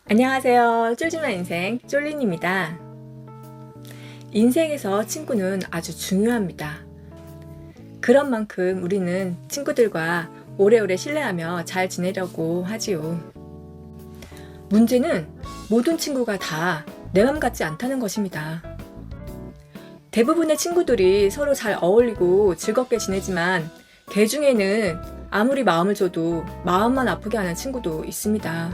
안녕하세요. 쫄지마 인생 쫄린입니다. 인생에서 친구는 아주 중요합니다. 그런 만큼 우리는 친구들과 오래오래 신뢰하며 잘 지내려고 하지요. 문제는 모든 친구가 다 내 맘 같지 않다는 것입니다. 대부분의 친구들이 서로 잘 어울리고 즐겁게 지내지만 개 중에는 아무리 마음을 줘도 마음만 아프게 하는 친구도 있습니다.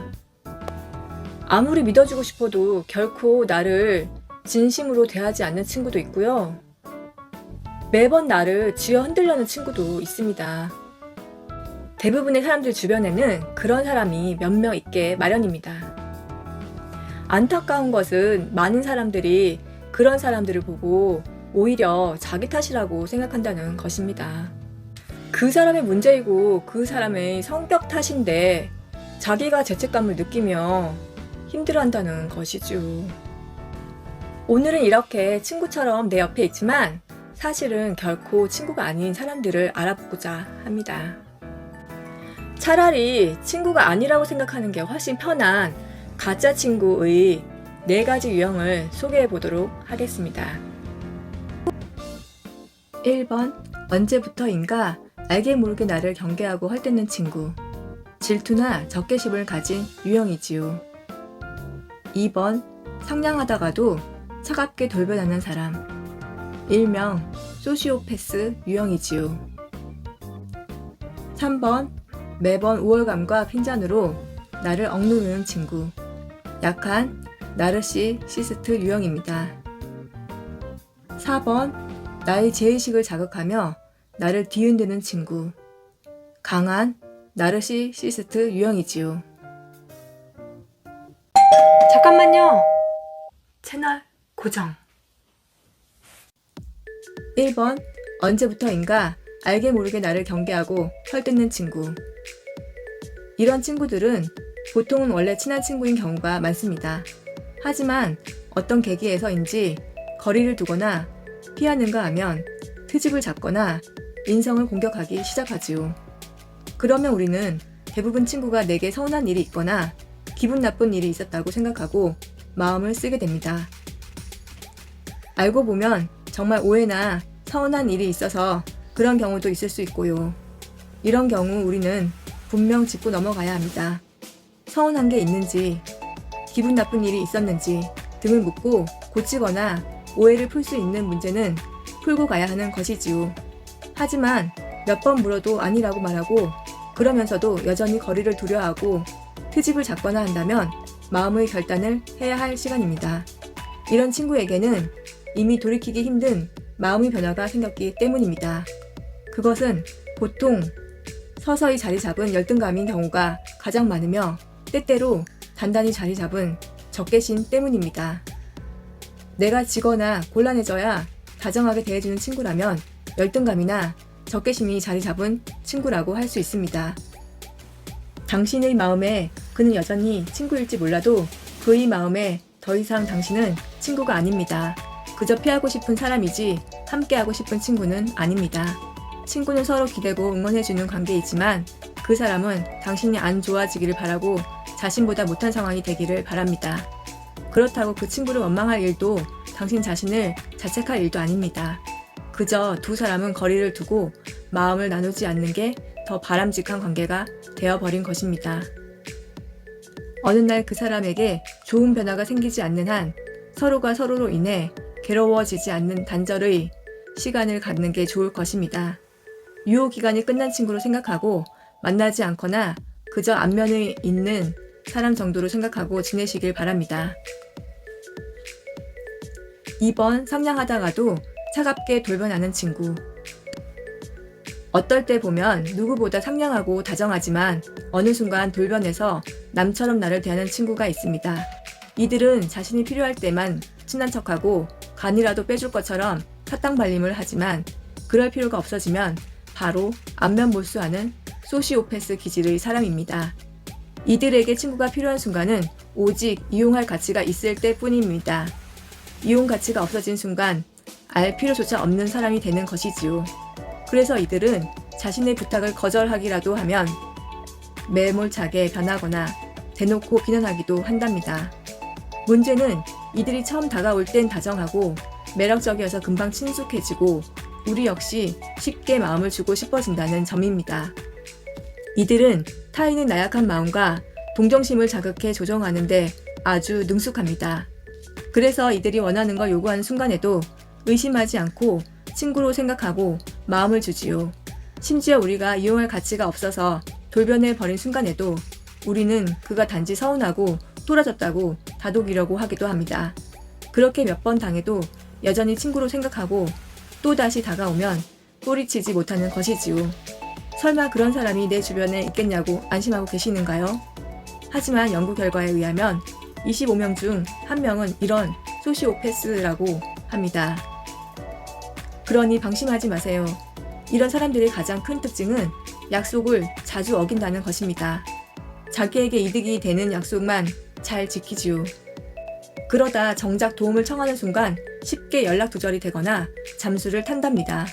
아무리 믿어주고 싶어도 결코 나를 진심으로 대하지 않는 친구도 있고요. 매번 나를 쥐어 흔들려는 친구도 있습니다. 대부분의 사람들 주변에는 그런 사람이 몇 명 있게 마련입니다. 안타까운 것은 많은 사람들이 그런 사람들을 보고 오히려 자기 탓이라고 생각한다는 것입니다. 그 사람의 문제이고 그 사람의 성격 탓인데 자기가 죄책감을 느끼며 힘들어한다는 것이죠. 오늘은 이렇게 친구처럼 내 옆에 있지만 사실은 결코 친구가 아닌 사람들을 알아보고자 합니다. 차라리 친구가 아니라고 생각하는 게 훨씬 편한 가짜 친구의 4가지 유형을 소개해 보도록 하겠습니다. 1번, 언제부터인가 알게 모르게 나를 경계하고 헐뜯는 친구. 질투나 적개심을 가진 유형이지요. 2번, 상냥하다가도 차갑게 돌변하는 사람. 일명 소시오패스 유형이지요. 3번, 매번 우월감과 핀잔으로 나를 억누르는 친구. 약한 나르시시스트 유형입니다. 4번, 나의 죄의식을 자극하며 나를 뒤흔드는 친구. 강한 나르시시스트 유형이지요. 잠깐만요. 채널 고정. 1번, 언제부터인가 알게 모르게 나를 경계하고 헐뜯는 친구. 이런 친구들은 보통은 원래 친한 친구인 경우가 많습니다. 하지만 어떤 계기에서인지 거리를 두거나 피하는가 하면 트집을 잡거나 인성을 공격하기 시작하지요. 그러면 우리는 대부분 친구가 내게 서운한 일이 있거나 기분 나쁜 일이 있었다고 생각하고 마음을 쓰게 됩니다. 알고 보면 정말 오해나 서운한 일이 있어서 그런 경우도 있을 수 있고요. 이런 경우 우리는 분명 짚고 넘어가야 합니다. 서운한 게 있는지, 기분 나쁜 일이 있었는지 등을 묻고 고치거나 오해를 풀 수 있는 문제는 풀고 가야 하는 것이지요. 하지만 몇 번 물어도 아니라고 말하고 그러면서도 여전히 거리를 두려 하고 트집을 잡거나 한다면 마음의 결단을 해야 할 시간입니다. 이런 친구에게는 이미 돌이키기 힘든 마음의 변화가 생겼기 때문입니다. 그것은 보통 서서히 자리 잡은 열등감인 경우가 가장 많으며 때때로 단단히 자리 잡은 적개심 때문입니다. 내가 지거나 곤란해져야 다정하게 대해주는 친구라면 열등감이나 적개심이 자리 잡은 친구라고 할 수 있습니다. 당신의 마음에 그는 여전히 친구일지 몰라도 그의 마음에 더 이상 당신은 친구가 아닙니다. 그저 피하고 싶은 사람이지 함께하고 싶은 친구는 아닙니다. 친구는 서로 기대고 응원해주는 관계이지만 그 사람은 당신이 안 좋아지기를 바라고 자신보다 못한 상황이 되기를 바랍니다. 그렇다고 그 친구를 원망할 일도 당신 자신을 자책할 일도 아닙니다. 그저 두 사람은 거리를 두고 마음을 나누지 않는 게 더 바람직한 관계가 되어버린 것입니다. 어느 날 그 사람에게 좋은 변화가 생기지 않는 한 서로가 서로로 인해 괴로워지지 않는 단절의 시간을 갖는 게 좋을 것입니다. 유효 기간이 끝난 친구로 생각하고 만나지 않거나 그저 안면에 있는 사람 정도로 생각하고 지내시길 바랍니다. 2번, 상냥하다가도 차갑게 돌변하는 친구. 어떨 때 보면 누구보다 상냥하고 다정하지만 어느 순간 돌변해서 남처럼 나를 대하는 친구가 있습니다. 이들은 자신이 필요할 때만 친한 척하고 간이라도 빼줄 것처럼 사탕발림을 하지만 그럴 필요가 없어지면 바로 안면몰수하는 소시오패스 기질의 사람입니다. 이들에게 친구가 필요한 순간은 오직 이용할 가치가 있을 때뿐입니다. 이용 가치가 없어진 순간 알 필요조차 없는 사람이 되는 것이지요. 그래서 이들은 자신의 부탁을 거절하기라도 하면 매몰차게 변하거나 대놓고 비난하기도 한답니다. 문제는 이들이 처음 다가올 땐 다정하고 매력적이어서 금방 친숙해지고 우리 역시 쉽게 마음을 주고 싶어진다는 점입니다. 이들은 타인의 나약한 마음과 동정심을 자극해 조종하는데 아주 능숙합니다. 그래서 이들이 원하는 걸 요구하는 순간에도 의심하지 않고 친구로 생각하고 마음을 주지요. 심지어 우리가 이용할 가치가 없어서 돌변해 버린 순간에도 우리는 그가 단지 서운하고 토라졌다고 다독이려고 하기도 합니다. 그렇게 몇 번 당해도 여전히 친구로 생각하고 또다시 다가오면 꼬리치지 못하는 것이지요. 설마 그런 사람이 내 주변에 있겠냐고 안심하고 계시는가요? 하지만 연구 결과에 의하면 25명 중 1명은 이런 소시오패스라고 합니다. 그러니 방심하지 마세요. 이런 사람들의 가장 큰 특징은 약속을 자주 어긴다는 것입니다. 자기에게 이득이 되는 약속만 잘 지키지요. 그러다 정작 도움을 청하는 순간 쉽게 연락 두절이 되거나 잠수를 탄답니다.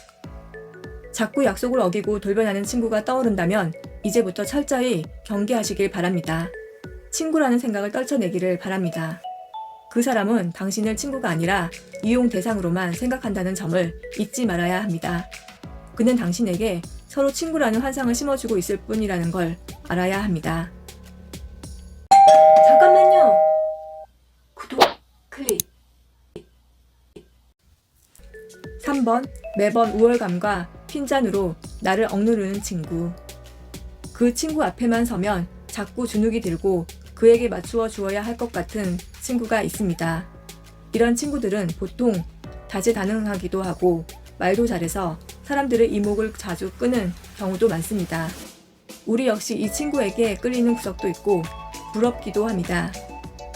자꾸 약속을 어기고 돌변하는 친구가 떠오른다면 이제부터 철저히 경계하시길 바랍니다. 친구라는 생각을 떨쳐내기를 바랍니다. 그 사람은 당신을 친구가 아니라 이용 대상으로만 생각한다는 점을 잊지 말아야 합니다. 그는 당신에게 서로 친구라는 환상을 심어주고 있을 뿐이라는 걸 알아야 합니다. 잠깐만요. 구독, 클릭. 3번, 매번 우월감과 핀잔으로 나를 억누르는 친구. 그 친구 앞에만 서면 자꾸 주눅이 들고 그에게 맞추어 주어야 할 것 같은 친구가 있습니다. 이런 친구들은 보통 다재다능하기도 하고 말도 잘해서 사람들의 이목을 자주 끄는 경우도 많습니다. 우리 역시 이 친구에게 끌리는 구석도 있고 부럽기도 합니다.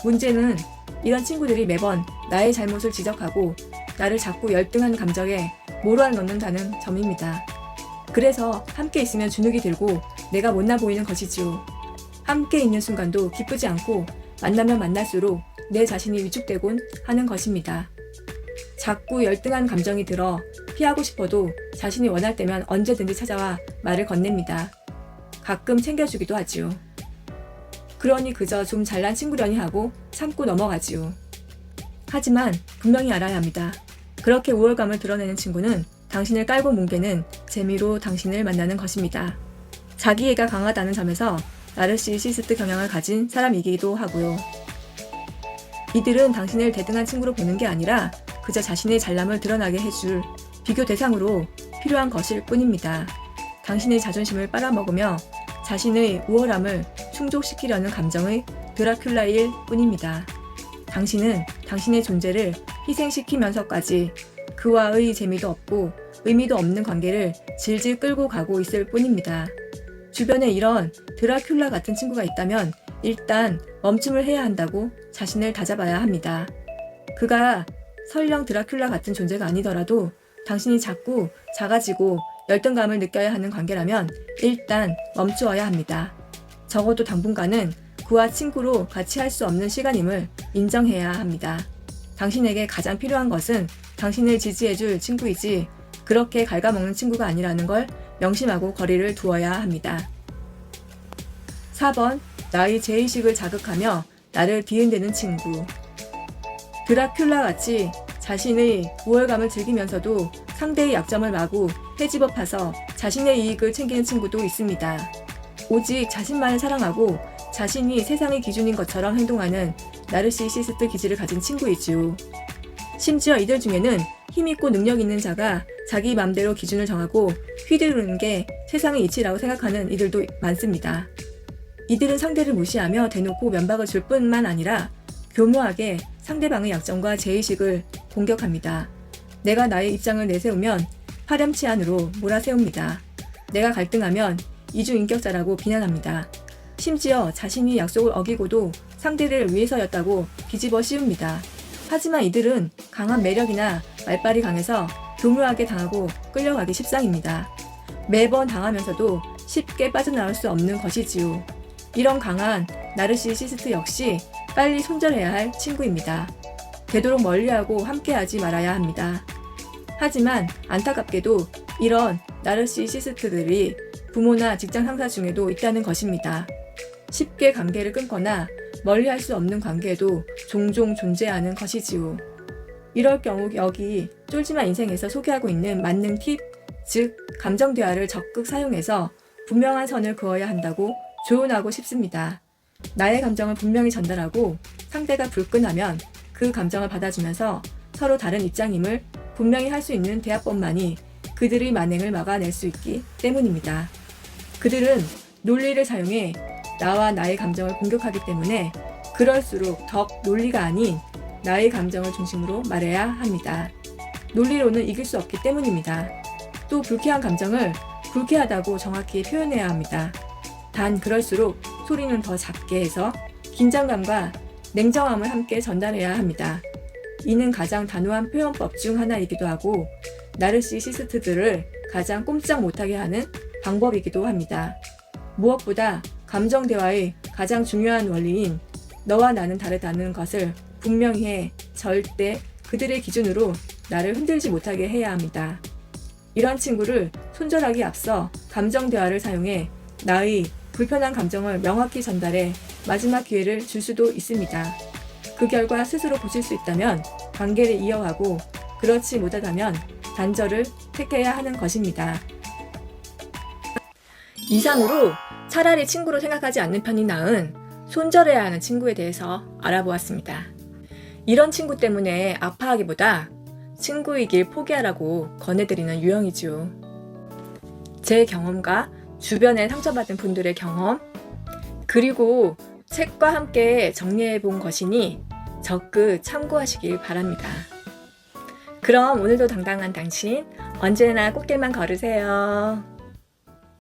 문제는 이런 친구들이 매번 나의 잘못을 지적하고 나를 자꾸 열등한 감정에 몰아넣는다는 점입니다. 그래서 함께 있으면 주눅이 들고 내가 못나 보이는 것이지요. 함께 있는 순간도 기쁘지 않고 만나면 만날수록 내 자신이 위축되곤 하는 것입니다. 자꾸 열등한 감정이 들어 피하고 싶어도 자신이 원할 때면 언제든지 찾아와 말을 건넵니다. 가끔 챙겨주기도 하지요. 그러니 그저 좀 잘난 친구려니 하고 참고 넘어가지요. 하지만 분명히 알아야 합니다. 그렇게 우월감을 드러내는 친구는 당신을 깔고 뭉개는 재미로 당신을 만나는 것입니다. 자기애가 강하다는 점에서 나르시시스트 경향을 가진 사람이기도 하고요. 이들은 당신을 대등한 친구로 보는 게 아니라 그저 자신의 잘남을 드러나게 해줄 비교 대상으로 필요한 것일 뿐입니다. 당신의 자존심을 빨아먹으며 자신의 우월함을 충족시키려는 감정의 드라큘라일 뿐입니다. 당신은 당신의 존재를 희생시키면서까지 그와의 재미도 없고 의미도 없는 관계를 질질 끌고 가고 있을 뿐입니다. 주변에 이런 드라큘라 같은 친구가 있다면 일단 멈춤을 해야 한다고 자신을 다잡아야 합니다. 그가 설령 드라큘라 같은 존재가 아니더라도 당신이 자꾸 작아지고 열등감을 느껴야 하는 관계라면 일단 멈추어야 합니다. 적어도 당분간은 그와 친구로 같이 할 수 없는 시간임을 인정해야 합니다. 당신에게 가장 필요한 것은 당신을 지지해줄 친구이지 그렇게 갉아먹는 친구가 아니라는 걸 명심하고 거리를 두어야 합니다. 4번, 나의 죄의식을 자극하며 나를 뒤흔드는 친구. 드라큘라같이 자신의 우월감을 즐기면서도 상대의 약점을 마구 헤집어 파서 자신의 이익을 챙기는 친구도 있습니다. 오직 자신만을 사랑하고 자신이 세상의 기준인 것처럼 행동하는 나르시시스트 기질을 가진 친구이지요. 심지어 이들 중에는 힘있고 능력 있는 자가 자기 맘대로 기준을 정하고 휘두르는 게 세상의 이치라고 생각하는 이들도 많습니다. 이들은 상대를 무시하며 대놓고 면박을 줄 뿐만 아니라 교묘하게 상대방의 약점과 죄의식을 공격합니다. 내가 나의 입장을 내세우면 파렴치한으로 몰아세웁니다. 내가 갈등하면 이중인격자라고 비난합니다. 심지어 자신이 약속을 어기고도 상대를 위해서였다고 뒤집어 씌웁니다. 하지만 이들은 강한 매력이나 말빨이 강해서 교묘하게 당하고 끌려가기 십상입니다. 매번 당하면서도 쉽게 빠져나올 수 없는 것이지요. 이런 강한 나르시시스트 역시 빨리 손절해야 할 친구입니다. 되도록 멀리하고 함께하지 말아야 합니다. 하지만 안타깝게도 이런 나르시시스트들이 부모나 직장 상사 중에도 있다는 것입니다. 쉽게 관계를 끊거나 멀리할 수 없는 관계도 종종 존재하는 것이지요. 이럴 경우 여기 쫄지마 인생에서 소개하고 있는 만능 팁, 즉 감정 대화를 적극 사용해서 분명한 선을 그어야 한다고 조언하고 싶습니다. 나의 감정을 분명히 전달하고 상대가 불끈하면 그 감정을 받아주면서 서로 다른 입장임을 분명히 할 수 있는 대화법만이 그들의 만행을 막아낼 수 있기 때문입니다. 그들은 논리를 사용해 나와 나의 감정을 공격하기 때문에 그럴수록 더 논리가 아닌 나의 감정을 중심으로 말해야 합니다. 논리로는 이길 수 없기 때문입니다. 또 불쾌한 감정을 불쾌하다고 정확히 표현해야 합니다. 단 그럴수록 소리는 더 작게 해서 긴장감과 냉정함을 함께 전달해야 합니다. 이는 가장 단호한 표현법 중 하나이기도 하고 나르시시스트들을 가장 꼼짝 못하게 하는 방법이기도 합니다. 무엇보다 감정 대화의 가장 중요한 원리인 너와 나는 다르다는 것을 분명히 해 절대 그들의 기준으로 나를 흔들지 못하게 해야 합니다. 이런 친구를 손절하기 앞서 감정 대화를 사용해 나의 불편한 감정을 명확히 전달해 마지막 기회를 줄 수도 있습니다. 그 결과 스스로 고칠 수 있다면 관계를 이어가고 그렇지 못하다면 단절을 택해야 하는 것입니다. 이상으로 차라리 친구로 생각하지 않는 편이 나은 손절해야 하는 친구에 대해서 알아보았습니다. 이런 친구 때문에 아파하기보다 친구의 길 포기하라고 권해드리는 유형이죠. 제 경험과 주변에 상처받은 분들의 경험, 그리고 책과 함께 정리해본 것이니 적극 참고하시길 바랍니다. 그럼 오늘도 당당한 당신, 언제나 꽃길만 걸으세요.